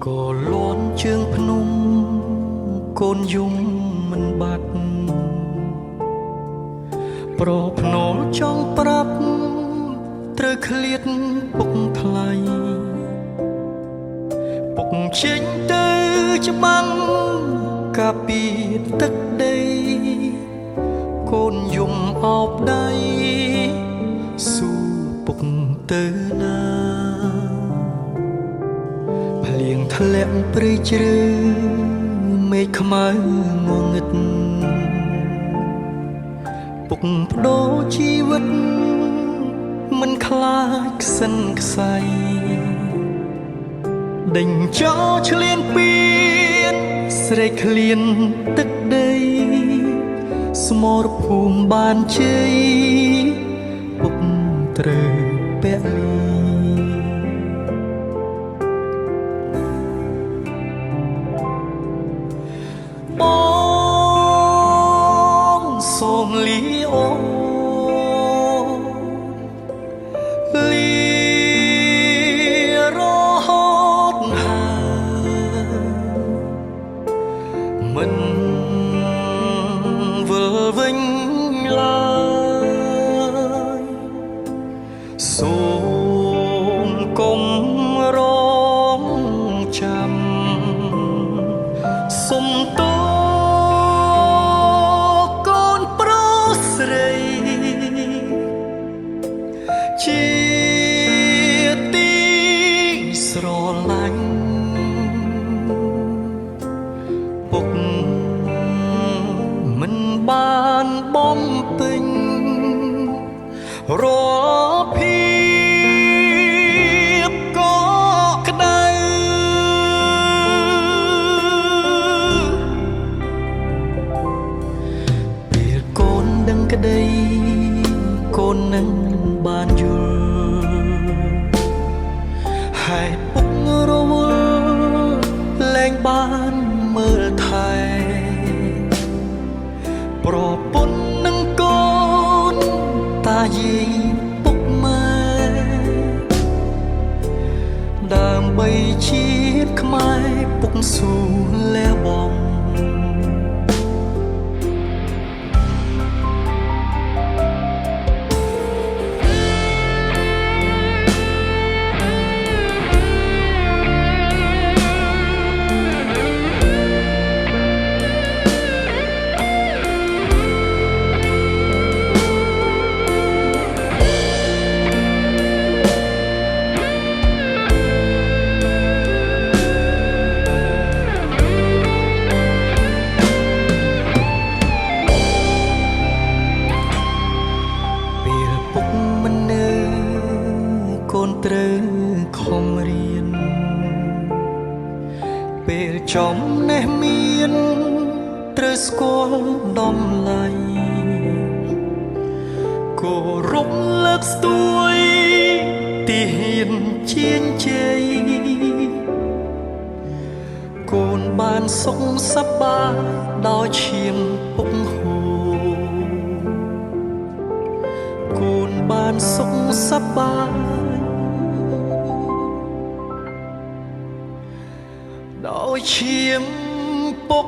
ក៏លន់ជើងភ្នំកូនយំមិនបាត់ប្រភ្នូលចង់ប្រាប់ត្រូវឃ្លាតពុកថ្លៃពុកចេញទៅច្បាំងកាពីទឹកដីកូនយំអោបដៃស៊ូពុកទៅណាភ្លៀងធ្លាក់ព្រៃជ្រៅមេឃខ្មៅងងឹតពុកបដូរជីវិតមិនខ្លាចខ្សិនខ្សៃដេញចោលឆ្លៀនពៀនស្រែកឃ្លានទឹកដីស្មរភូមិបានជ័យពុកត្រូវពលីបងសូមលីអូលីរហូតហើយមិនវិលវិញឡើយសូមកុំរងចាំសុំតោកូនប្រុសស្រីជាទីស្រឡាញ់ពុកមិនបានបំពេញរាល់ភាពក៏ក្តៅពេលកូនដឹងក្តីកូននឹងបានយល់ហើយពុករវល់លែងបានមើលថែប្រពន្ធនឹងកូនតាយាយពុកម៉ែដើម្បីជាតិខ្មែរពុកស៊ូលះបង់កូនត្រូវខំរៀនពេលចំណេះមានត្រូវស្គាល់ដំឡៃគោរពលើកស្ទួយទីហ៊ានជាងជ័យកូនបានសុខសប្បាយដោយឈាមពុកហូរកូនបានសុខសប្បាយដោយឈាមពុក